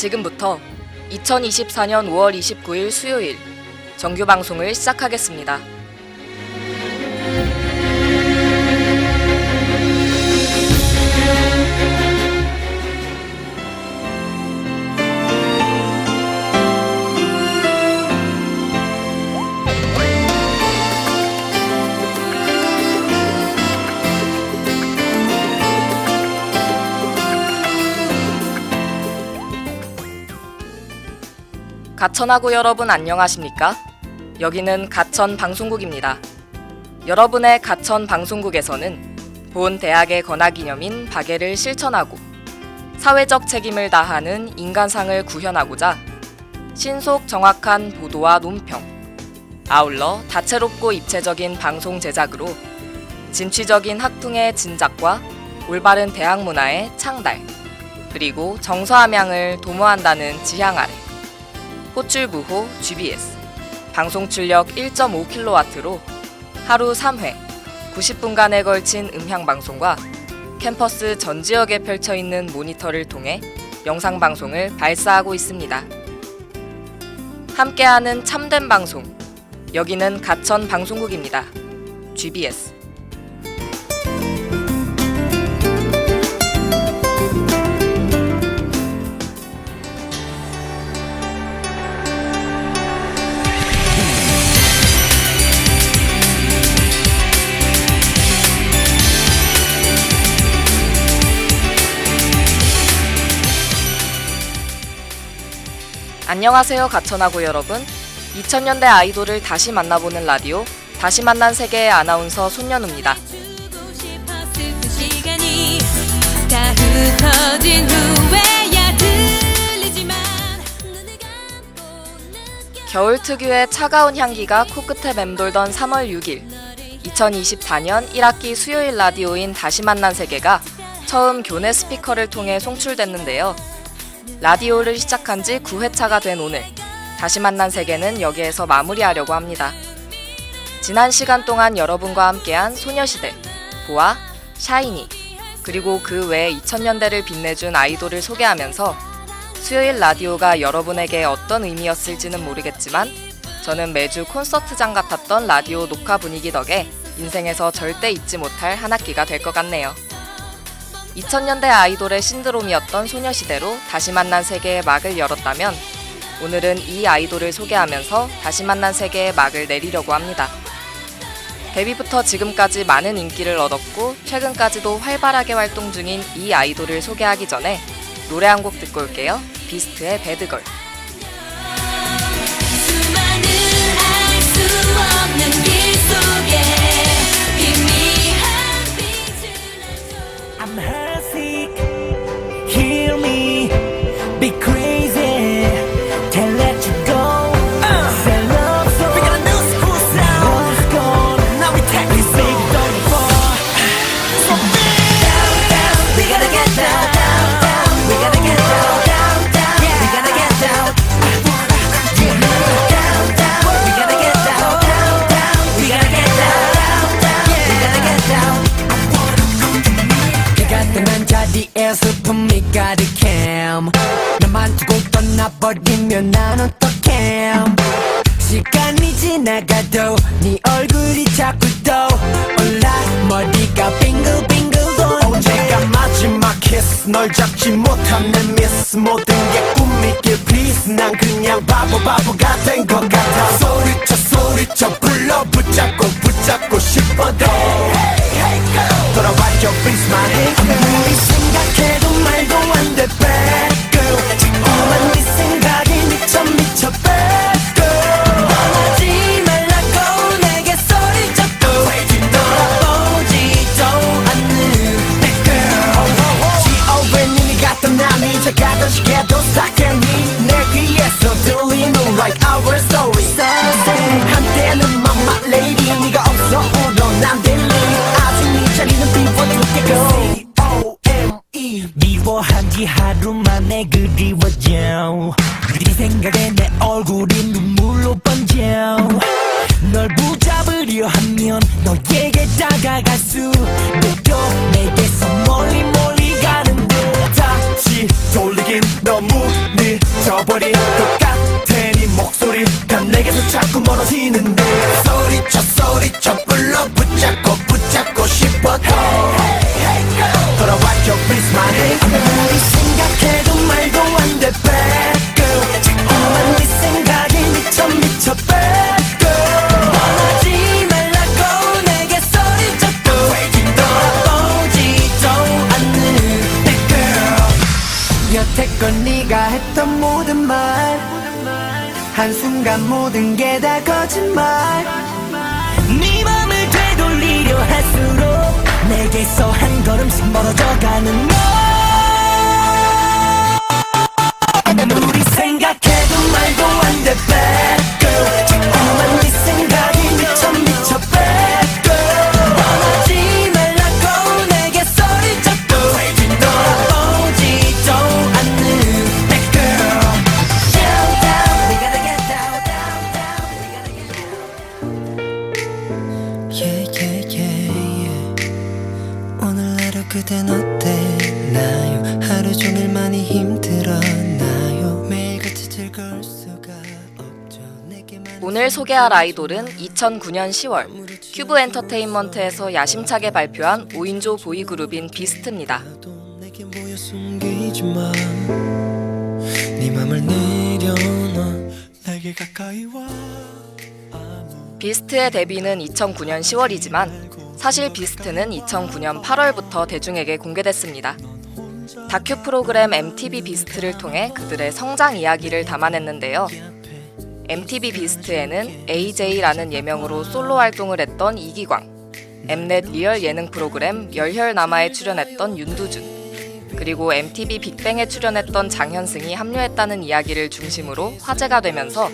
지금부터 2024년 5월 29일 수요일 정규 방송을 시작하겠습니다. 가천하고 여러분 안녕하십니까? 여기는 가천 방송국입니다. 여러분의 가천 방송국에서는 본 대학의 건화기념인 박애를 실천하고 사회적 책임을 다하는 인간상을 구현하고자 신속 정확한 보도와 논평, 아울러 다채롭고 입체적인 방송 제작으로 진취적인 학풍의 진작과 올바른 대학 문화의 창달, 그리고 정서함양을 도모한다는 지향 아래 호출부호 GBS, 방송 출력 1.5kW로 하루 3회 90분간에 걸친 음향방송과 캠퍼스 전 지역에 펼쳐있는 모니터를 통해 영상방송을 발사하고 있습니다. 함께하는 참된 방송, 여기는 가천 방송국입니다. GBS. 안녕하세요 가천하고 여러분. 2000년대 아이돌을 다시 만나보는 라디오 다시 만난 세계의 아나운서 손연우입니다. 겨울 특유의 차가운 향기가 코끝에 맴돌던 3월 6일 2024년 1학기 수요일 라디오인 다시 만난 세계가 처음 교내 스피커를 통해 송출됐는데요. 라디오를 시작한 지 9회차가 된 오늘, 다시 만난 세계는 여기에서 마무리하려고 합니다. 지난 시간 동안 여러분과 함께한 소녀시대, 보아, 샤이니, 그리고 그 외 2000년대를 빛내준 아이돌을 소개하면서 수요일 라디오가 여러분에게 어떤 의미였을지는 모르겠지만 저는 매주 콘서트장 같았던 라디오 녹화 분위기 덕에 인생에서 절대 잊지 못할 한 학기가 될 것 같네요. 2000년대 아이돌의 신드롬이었던 소녀시대로 다시 만난 세계의 막을 열었다면 오늘은 이 아이돌을 소개하면서 다시 만난 세계의 막을 내리려고 합니다. 데뷔부터 지금까지 많은 인기를 얻었고 최근까지도 활발하게 활동 중인 이 아이돌을 소개하기 전에 노래 한 곡 듣고 올게요. 비스트의 배드걸. Hear me, be crazy, can't let you go. Say love song, we got a new school sound. Love's gone, now we take this baby don't fall. So down, down, we gotta get down, down, down. We gotta get down, down, down. We gotta get down. Down, down, we gotta get down, down, down. We gotta get down, down, down. We gotta get down. 걔 같은 난 자리에 슬픔이 가득함. 너만 두고 떠나버리면 난 어떡해. 시간이 지나가도 네 얼굴이 자꾸 떠올라. 머리가 빙글빙글 돈. 언제가 마지막 키스 널 잡지 못한 내 미스. 모든 게 꿈이길 please. 난 그냥 바보가 된 것 같아. 소리쳐 불러 붙잡고 싶어도 돌아와줘 please my hand. 아무리 생각해도 말도 안 돼 bad girl. 자꾸만 네 생각이 미쳐 bad girl. 떠나지 말라고 내게 소리쳤고 돌아보지도 않는 bad girl. 지옥에 네가 떠나니 이제 가던 시계도 스탁했니. 내 귀에서 들리는 like our story. 한때는 mama lady 네가 없어 울어 난 들리. 아직 네 자리는 비워둘게 COME. 미워한 지 하루 만에 그리워져. 네 생각에 내 얼굴이 눈물로 번져. 널 붙잡으려 하면 너에게 다가갈 수도. 내게서 멀리 가는데 다시 돌리긴 너무 늦. 잊어버릴 것 같아 네 목소리가 내게서 자꾸 멀어지는데 소리쳐 불러 붙잡고 싶어 돌아와줘 please my name 아무리 생각해도 말도 안 돼 bad girl 자꾸만 네 생각이 미쳐 bad girl 떠나지 말라고 내게 소리쳐 돌아오지도 않는 bad girl 여태껏 네가 했던 모든 말 한순간 모든 게 다 거짓말 네 맘을 되돌리려 할수록 내게서 한 걸음씩 멀어져가는 너 아무리 생각해도 말도 안 돼 bad girl 자꾸만 네 생각이 미쳐 bad girl 떠나지 말라고 내게 소리쳐 돌아오지도 않는 bad girl Down down we gotta get down down down we gotta get 오늘 하루 그댄 어땠나요 하루 종일 많이 힘들었나요 매일같이 즐거울 수가 없죠 오늘 소개할 아이돌은 2009년 10월 큐브 엔터테인먼트에서 야심차게 발표한 5인조 보이그룹인 비스트입니다. 내게 모여 숨기지 마 네 맘을 내려놔 내게 가까이 와 비스트의 데뷔는 2009년 10월이지만 사실 비스트는 2009년 8월부터 대중에게 공개됐습니다. 다큐 프로그램 MTV 비스트를 통해 그들의 성장 이야기를 담아냈는데요. MTV 비스트에는 AJ라는 예명으로 솔로 활동을 했던 이기광, 엠넷 리얼 예능 프로그램 열혈남아에 출연했던 윤두준, 그리고 MTV 빅뱅에 출연했던 장현승이 합류했다는 이야기를 중심으로 화제가 되면서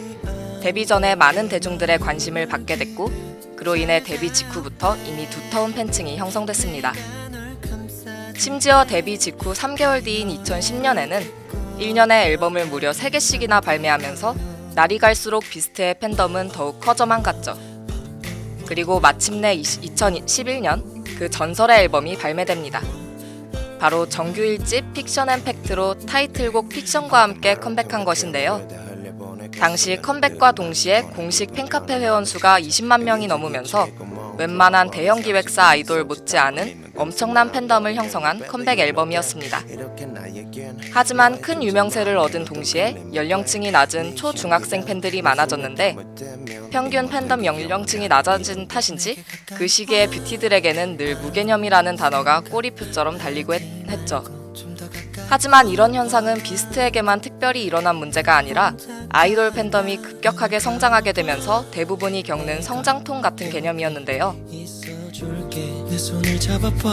데뷔 전에 많은 대중들의 관심을 받게 됐고 그로 인해 데뷔 직후부터 이미 두터운 팬층이 형성됐습니다. 심지어 데뷔 직후 3개월 뒤인 2010년에는 1년에 앨범을 무려 3개씩이나 발매하면서 날이 갈수록 비스트의 팬덤은 더욱 커져만 갔죠. 그리고 마침내 2011년 그 전설의 앨범이 발매됩니다. 바로 정규 1집 픽션 앤 팩트로 타이틀곡 픽션과 함께 컴백한 것인데요. 당시 컴백과 동시에 공식 팬카페 회원 수가 20만 명이 넘으면서 웬만한 대형 기획사 아이돌 못지않은 엄청난 팬덤을 형성한 컴백 앨범이었습니다. 하지만 큰 유명세를 얻은 동시에 연령층이 낮은 초중학생 팬들이 많아졌는데 평균 팬덤 연령층이 낮아진 탓인지 그 시기의 뷰티들에게는 늘 무개념이라는 단어가 꼬리표처럼 달리고 했죠. 하지만 이런 현상은 비스트에게만 특별히 일어난 문제가 아니라 아이돌 팬덤이 급격하게 성장하게 되면서 대부분이 겪는 성장통 같은 개념이었는데요. 내 손을 잡아봐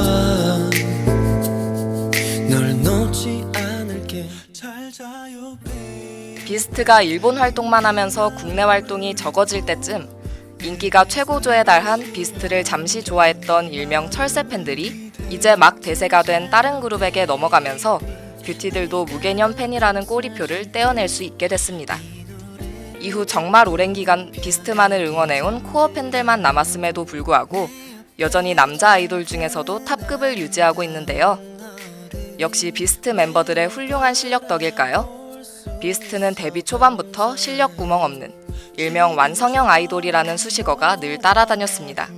널 놓지 않을게 잘 자요 비스트가 일본 활동만 하면서 국내 활동이 적어질 때쯤 인기가 최고조에 달한 비스트를 잠시 좋아했던 일명 철새 팬들이 이제 막 대세가 된 다른 그룹에게 넘어가면서 뷰티들도 무개념 팬이라는 꼬리표를 떼어낼 수 있게 됐습니다. 이후 정말 오랜 기간 비스트만을 응원해온 코어 팬들만 남았음에도 불구하고 여전히 남자 아이돌 중에서도 탑급을 유지하고 있는데요. 역시 비스트 멤버들의 훌륭한 실력 덕일까요? 비스트는 데뷔 초반부터 실력 구멍 없는 일명 완성형 아이돌이라는 수식어가 늘 따라다녔습니다.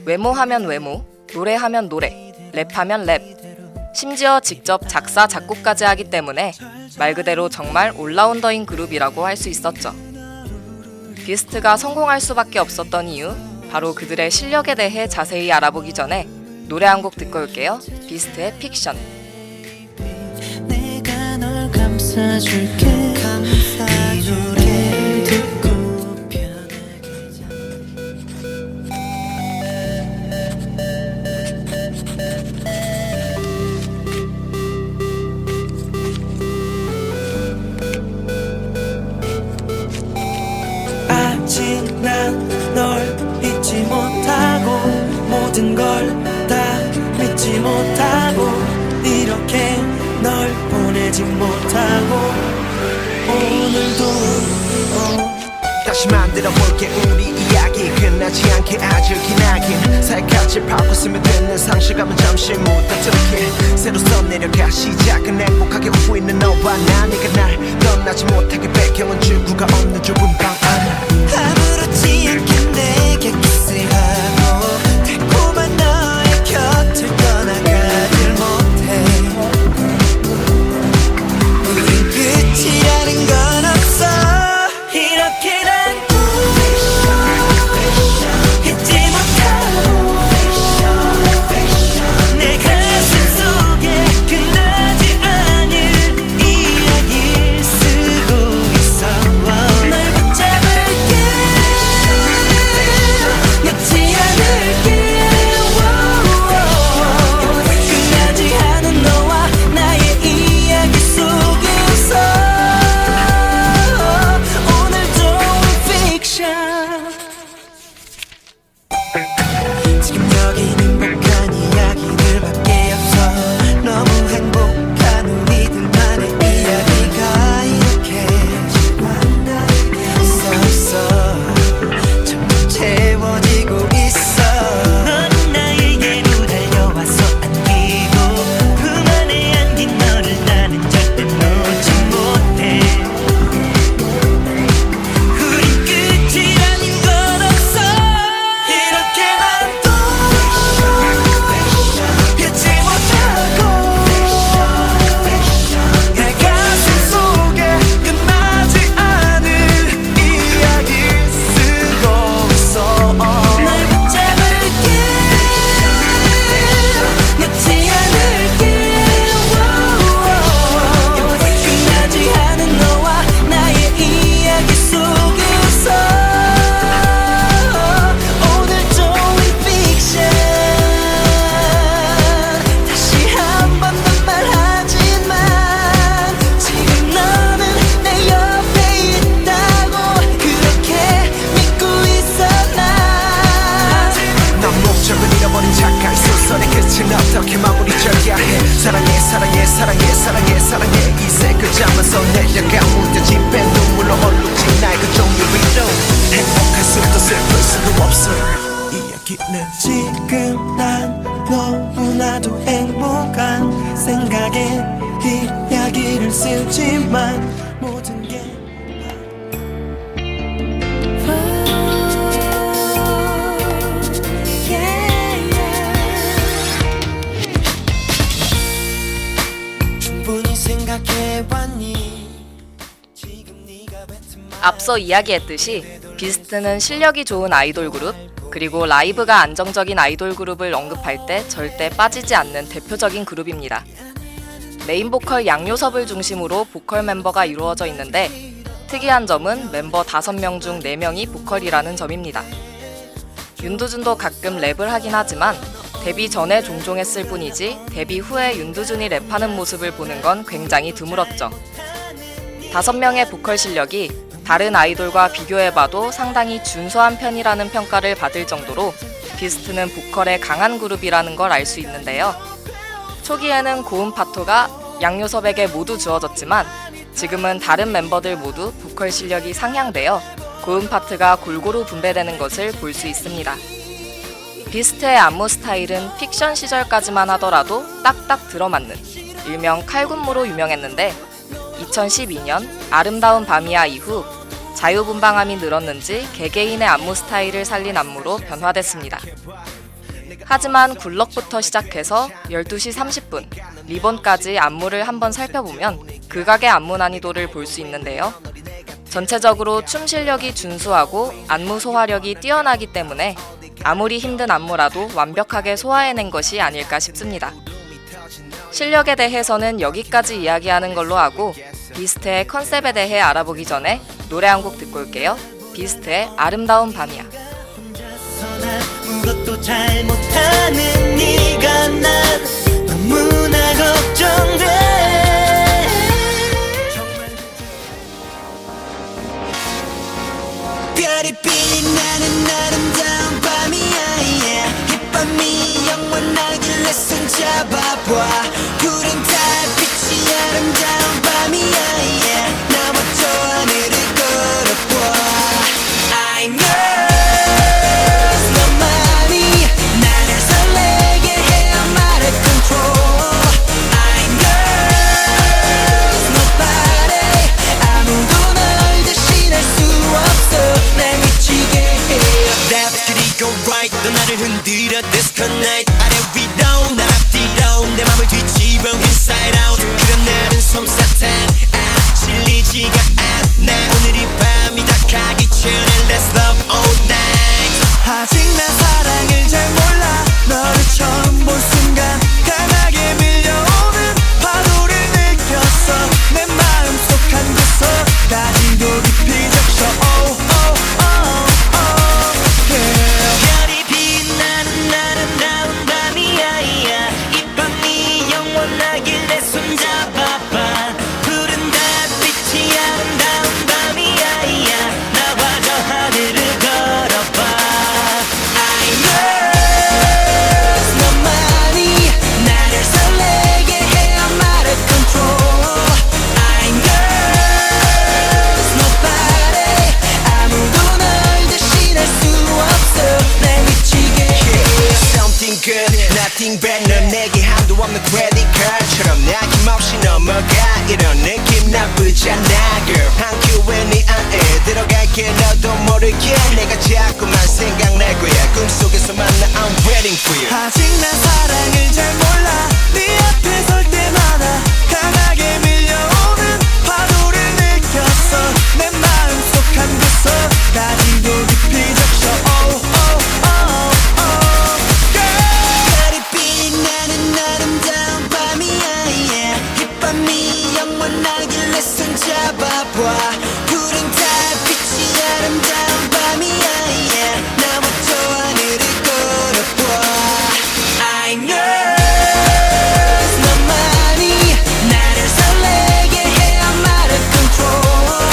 외모하면 외모, 노래하면 노래, 랩하면 랩, 심지어 직접 작사, 작곡까지 하기 때문에 말 그대로 정말 올라운더인 그룹이라고 할 수 있었죠. 비스트가 성공할 수밖에 없었던 이유, 바로 그들의 실력에 대해 자세히 알아보기 전에 노래 한 곡 듣고 올게요. 비스트의 픽션. 내가 널 감싸줄게 감싸줄게 듣고 편하게 자 아직 난 널 잊지 못하고 모든 걸 다 믿지 못하고 이렇게 널 보내지 못하고 오늘도 다시 다시 만들어 볼게 우리 이야기 끝나지 않게 아주 기나긴 살갗을 바꿨으면 되는 상실감은 잠시 묻어둘게 새로 써내려가 시작은 행복하게 웃고 있는 너와 나 네가 날 떠나지 못하게 배경은 출구가 없는 좁은 방 안에 아무렇지 않게 내게 키스하고 달콤한 너의 곁을 떠나가질 못해 우린 끝이라는 건 없어 이렇게 난 잊지 못하고 내 가슴 속에 끝나지 않을 이야기를 쓰고 있어 널 붙잡을게 놓지 않을게 끝나지 않은 너와 나의 이야기 속에서 오늘도 픽션 지금 여기는 행복한 이야기들밖에 없어 너무 행복한 우리들만의 이야기가 이렇게 있어 점점 채워지고 있어 넌 나에게로 달려와서 안기고 품 안에 안긴 너를 나는 절대 놓지 못해 우린 끝이라는 건 없어 이렇게 난 또 잊지 못하고 내 가슴 속에 끝나지 않을 이야기 쓰고 있어 날 붙잡을게 놓지 않을게 끝나지 않은 너와 나의 이야기 속에서 오늘도 픽션 다시 한 번 더 말하지만 지금 너는 내 옆에 있다고 그렇게 믿고 있어 난 목적을 잃어버린 작가의 소설의 끝은 어떻게 마무리 져야 해 사랑해 사랑해 사랑해 사랑해 사랑해 이 세 글자만 써내려가 무뎌진 뺀 눈물로 얼룩진 나의 그 종류 위로 행복할 수도 슬플 수도 없어 이야기는 지금 난 너무나도 행복한 생각에 이야기를 쓰지만 모든 게 충분히 생각해봤니 지금 네가 뱉은 말 앞서 이야기했듯이 비스트는 실력이 좋은 아이돌 그룹, 그리고 라이브가 안정적인 아이돌 그룹을 언급할 때 절대 빠지지 않는 대표적인 그룹입니다. 메인 보컬 양요섭을 중심으로 보컬 멤버가 이루어져 있는데 특이한 점은 멤버 5명 중 4명이 보컬이라는 점입니다. 윤두준도 가끔 랩을 하긴 하지만 데뷔 전에 종종 했을 뿐이지 데뷔 후에 윤두준이 랩하는 모습을 보는 건 굉장히 드물었죠. 5명의 보컬 실력이 다른 아이돌과 비교해봐도 상당히 준수한 편이라는 평가를 받을 정도로 비스트는 보컬에 강한 그룹이라는 걸 알 수 있는데요. 초기에는 고음 파토가 양요섭에게 모두 주어졌지만 지금은 다른 멤버들 모두 보컬 실력이 상향되어 고음 파트가 골고루 분배되는 것을 볼 수 있습니다. 비스트의 안무 스타일은 픽션 시절까지만 하더라도 딱딱 들어맞는 일명 칼군무로 유명했는데 2012년 아름다운 밤이야 이후 자유분방함이 늘었는지 개개인의 안무 스타일을 살린 안무로 변화됐습니다. 하지만 굴럭부터 시작해서 12시 30분, 리본까지 안무를 한번 살펴보면 극악의 안무 난이도를 볼 수 있는데요. 전체적으로 춤 실력이 준수하고 안무 소화력이 뛰어나기 때문에 아무리 힘든 안무라도 완벽하게 소화해낸 것이 아닐까 싶습니다. 실력에 대해서는 여기까지 이야기하는 걸로 하고 비스트의 컨셉에 대해 알아보기 전에 노래 한 곡 듣고 올게요. 비스트의 아름다운 밤이야. 아무것도 잘 못하는 네가 난 너무나 걱정돼 별이 빛나는 아름다운 밤이야 yeah. 이 밤이 영원하길래 손잡아봐 구름 달빛이 아름다운 밤이야 yeah. 나와 저 하늘을 걸어봐 들어 disco night 아래 위로 날 앞뒤로 내 맘을 뒤집어 inside out 그런 날은 솜사탕 질리지가 않아 오늘이 밤이 다 가기 전에 let's love all night 아직 난 사랑을 잘 몰라 너를 처음 본 순간 강하게 밀려오는 파도를 느꼈어 내 마음속 한 구석까지도 깊이 적셔 oh oh oh oh yeah 별이 빛나는 아름다운 밤이야 이 밤이 영원하길래 손잡아봐 푸른 달빛이 아름다운 밤이야 나와 저 하늘을 걸어봐 I know 너만이 나를 설레게 해 I'm out of control I know nobody 아무도 널 대신할 수 없어 날 미치게 해 Something good, nothing bad 넌 내게 한도 없는 credit card처럼 아낌없이 넘어가 이런 느낌 나쁘지 않아 girl 한 큐에 네 안에 들어갈게 너도 모르게 내가 자꾸만 생각날 거야 꿈속에서 만나 I'm waiting for you 아직 난 사랑을 잘 몰라 네 앞에 설 때마다 강하게 밀려오는 파도를 느꼈어 내 마음속 한 구석까지도 깊이 적셔 oh oh oh oh yeah 별이 빛나는 아름다운 밤이야 이 밤이 영원하길래 손잡아봐 푸른 달빛이 아름다운 밤이야 나와 저 하늘을 걸어봐 I know 너만이 나를 설레게 해 I'm out of control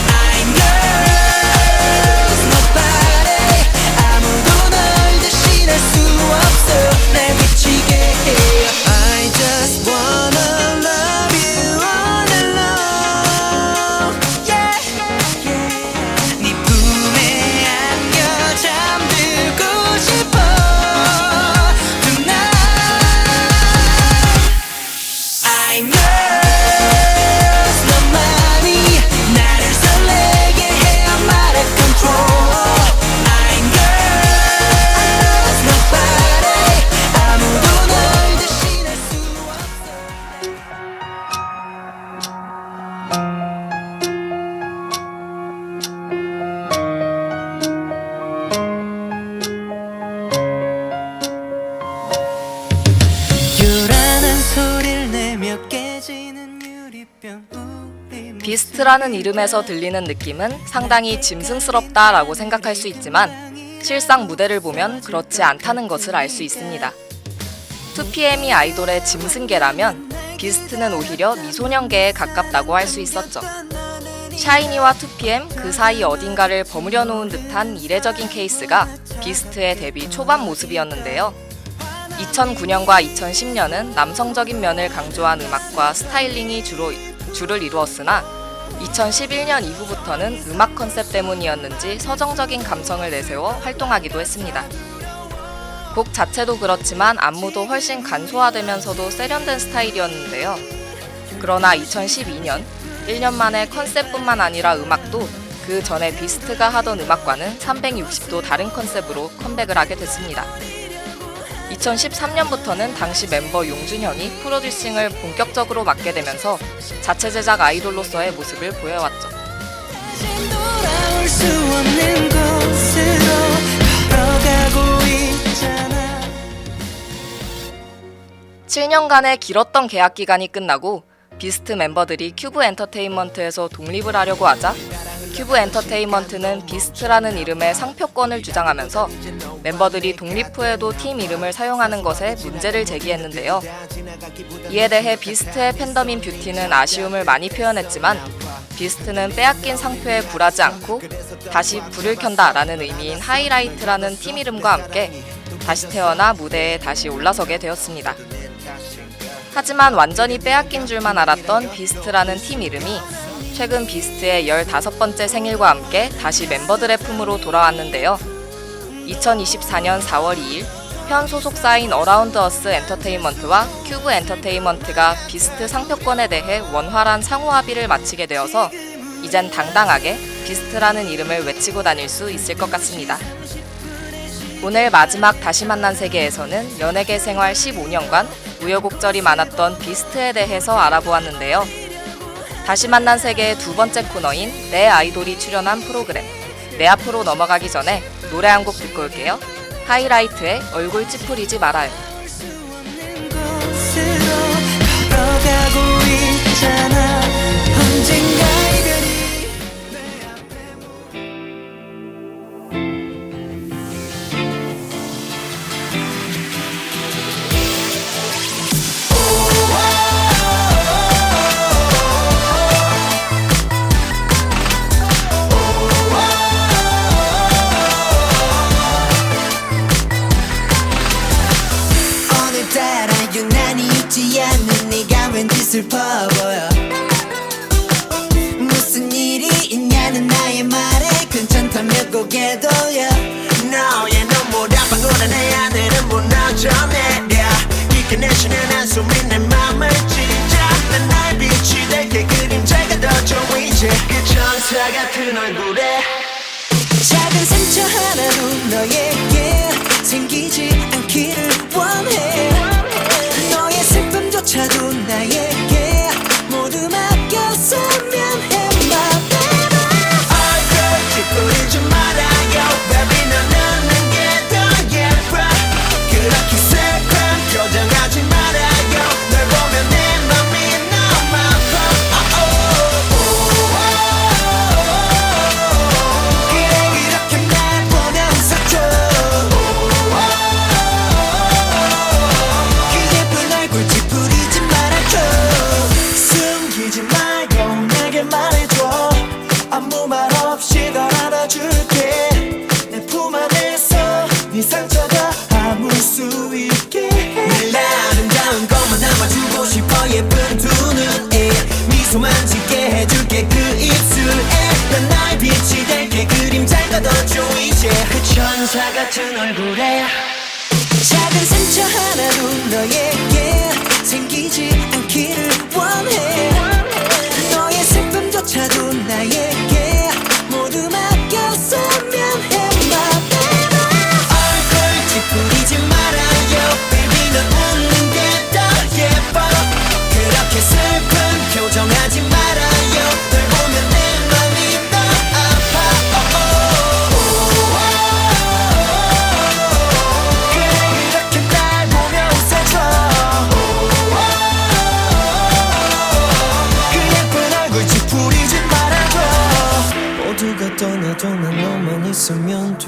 I know nobody 아무도 널 대신할 수 없어 날 미치게 해 I just wanna love you all alone yeah, yeah. 네 품에 안겨 잠들고 싶어 tonight I know 너만이 나를 설레게 해 I'm out of control I know nobody 아무도 널 대신할 수 없어 요란한 소리를 내며 깨지는 유리병 우리 비스트라는 이름에서 들리는 느낌은 상당히 짐승스럽다라고 생각할 수 있지만 실상 무대를 보면 그렇지 않다는 것을 알 수 있습니다. 2PM이 아이돌의 짐승계라면 비스트는 오히려 미소년계에 가깝다고 할 수 있었죠. 샤이니와 2PM 그 사이 어딘가를 버무려 놓은 듯한 이례적인 케이스가 비스트의 데뷔 초반 모습이었는데요. 2009년과 2010년은 남성적인 면을 강조한 음악과 스타일링이 주를 이루었으나 2011년 이후부터는 음악 컨셉 때문이었는지 서정적인 감성을 내세워 활동하기도 했습니다. 곡 자체도 그렇지만 안무도 훨씬 간소화되면서도 세련된 스타일이었는데요. 그러나 2012년 1년 만에 컨셉뿐만 아니라 음악도 그 전에 비스트가 하던 음악과는 360도 다른 컨셉으로 컴백을 하게 됐습니다. 2013년부터는 당시 멤버 용준현이 프로듀싱을 본격적으로 맡게 되면서 자체 제작 아이돌로서의 모습을 보여왔죠. 돌아올 수 없는 곳으로 걸어가고 있잖아 7년간의 길었던 계약 기간이 끝나고 비스트 멤버들이 큐브 엔터테인먼트에서 독립을 하려고 하자 큐브 엔터테인먼트는 비스트라는 이름의 상표권을 주장하면서 멤버들이 독립 후에도 팀 이름을 사용하는 것에 문제를 제기했는데요. 이에 대해 비스트의 팬덤인 뷰티는 아쉬움을 많이 표현했지만 비스트는 빼앗긴 상표에 굴하지 않고 다시 불을 켠다라는 의미인 하이라이트라는 팀 이름과 함께 다시 태어나 무대에 다시 올라서게 되었습니다. 하지만 완전히 빼앗긴 줄만 알았던 비스트라는 팀 이름이 최근 비스트의 15번째 생일과 함께 다시 멤버들의 품으로 돌아왔는데요. 2024년 4월 2일 현 소속사인 어라운드 어스 엔터테인먼트와 큐브 엔터테인먼트가 비스트 상표권에 대해 원활한 상호 합의를 마치게 되어서 이젠 당당하게 비스트라는 이름을 외치고 다닐 수 있을 것 같습니다. 오늘 마지막 다시 만난 세계에서는 연예계 생활 15년간 우여곡절이 많았던 비스트에 대해서 알아보았는데요. 다시 만난 세계의 두 번째 코너인 내 아이돌이 출연한 프로그램 내 앞으로 넘어가기 전에 노래 한 곡 듣고 올게요. 하이라이트의 얼굴 찌푸리지 말아요. 걸어가고 있잖아 언젠가 이별이 오늘따라 유난히 웃지 않는 네가 왠지 슬퍼 보여 무슨 일이 있냐는 나의 말에 괜찮다며 고개 돌려 너의 눈물 앞방울에 내 하늘은 무너져 내려 깊게 내쉬는 한숨이 내 맘을 찢어 난 나의 빛이 될게 그림자가 더 좋아 이제 그 천사 같은 얼굴에 작은 상처 하나로 너에게 생기지 않기를 원해 너의 슬픔조차도 나에게 모두 맡겼으면 해 My baby 얼굴 찌푸리지 말아요 Baby 넌 웃는 게 더 예뻐 그렇게 슬픈 표정하지 말아요 널 보면 내 맘이 너무 아파 그래 이렇게 날 보면 웃어줘 그 예쁜 얼굴 찌푸리지 말아줘 숨기지 말고 내게 말해줘 아무 말 없이 널 안아줄게 내 품 안에서 네 상처가 아물 수 있게 늘 아름다운 것만 남아주고 싶어 예쁜 두 눈에 미소만 짓게 해줄게 그 입술에 난 나의 빛이 될게 그림자가 더 좋아 이제 그 천사 같은 얼굴에 작은 상처 하나로 너에게 생기지 않기를 원해 너의 슬픔조차도 나에게 모두 맡겼으면 해 My baby 얼굴 찌푸리지 말아요 Baby 넌 웃는 게 더 예뻐 그렇게 슬픈 표정하지 말아요 널 보면 내 맘이 너무 아파 그래 이렇게 날 보며 웃어줘 그 예쁜 얼굴 찌푸리지 말아줘 모두가 떠나도 난 너만 있으면 돼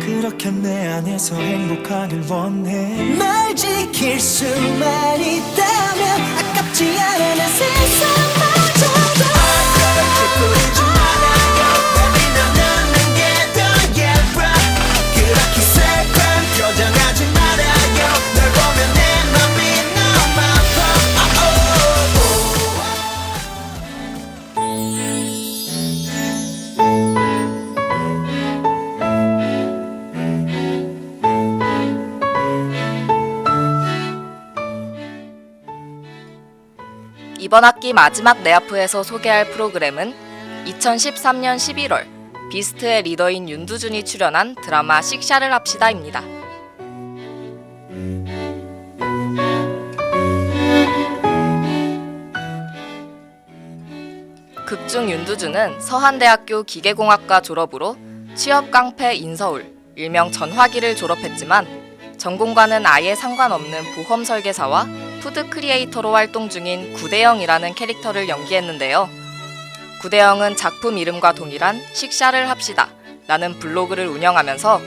그렇게 내 안에서 행복하길 원해 널 지킬 수만 있다면 아깝지 않아 난 세상마저도 얼굴 찌푸리지 말아요 Baby 넌 웃는 게 더 예뻐 그렇게 슬픈 표정하지 말아요 널 보면 내 맘이 너무 아파 이번 학기 마지막 내 앞에서 소개할 프로그램은 2013년 11월 비스트의 리더인 윤두준이 출연한 드라마 식샤를 합시다입니다. 극중 윤두준은 서한대학교 기계공학과 졸업으로 취업 깡패 인서울, 일명 전화기를 졸업했지만 전공과는 아예 상관없는 보험 설계사와 푸드 크리에이터로 활동 중인 구대영이라는 캐릭터를 연기했는데요. 구대영은 작품 이름과 동일한 식샤를 합시다 라는 블로그를 운영하면서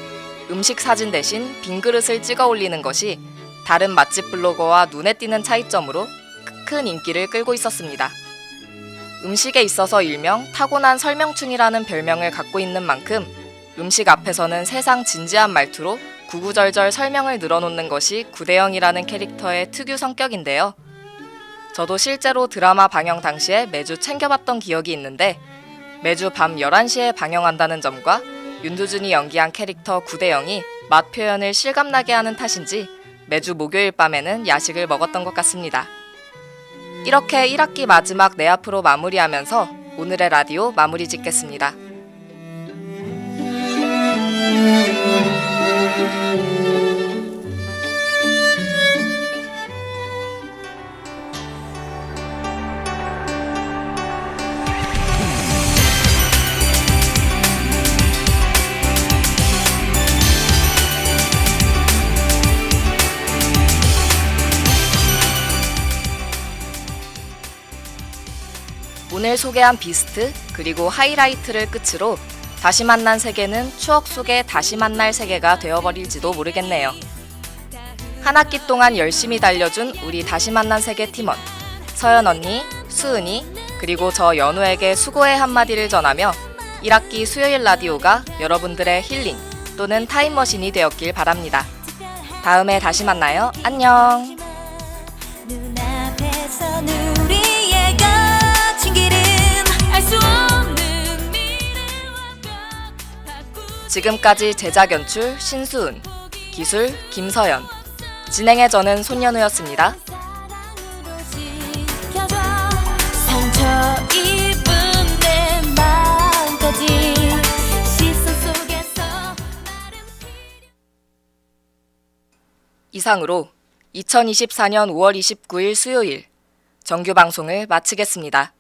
음식 사진 대신 빈 그릇을 찍어 올리는 것이 다른 맛집 블로거와 눈에 띄는 차이점으로 큰 인기를 끌고 있었습니다. 음식에 있어서 일명 타고난 설명충이라는 별명을 갖고 있는 만큼 음식 앞에서는 세상 진지한 말투로 구구절절 설명을 늘어놓는 것이 구대영이라는 캐릭터의 특유 성격인데요. 저도 실제로 드라마 방영 당시에 매주 챙겨봤던 기억이 있는데 매주 밤 11시에 방영한다는 점과 윤두준이 연기한 캐릭터 구대영이 맛 표현을 실감나게 하는 탓인지 매주 목요일 밤에는 야식을 먹었던 것 같습니다. 이렇게 1학기 마지막 내 앞으로 마무리하면서 오늘의 라디오 마무리 짓겠습니다. 오늘 소개한 비스트 그리고 하이라이트를 끝으로 다시 만난 세계는 추억 속에 다시 만날 세계가 되어버릴지도 모르겠네요. 한 학기 동안 열심히 달려준 우리 다시 만난 세계 팀원 서연 언니, 수은이, 그리고 저 연우에게 수고의 한마디를 전하며 1학기 수요일 라디오가 여러분들의 힐링 또는 타임머신이 되었길 바랍니다. 다음에 다시 만나요. 안녕. 눈앞에선 우리의 거친 길은 알 수 없는 미래와 지금까지 제작 연출 신수은, 기술 김서연, 진행의 저는 손연우였습니다. 상처 입은 내 마음까지 시선 속에서 이상으로 2024년 5월 29일 수요일 정규 방송을 마치겠습니다.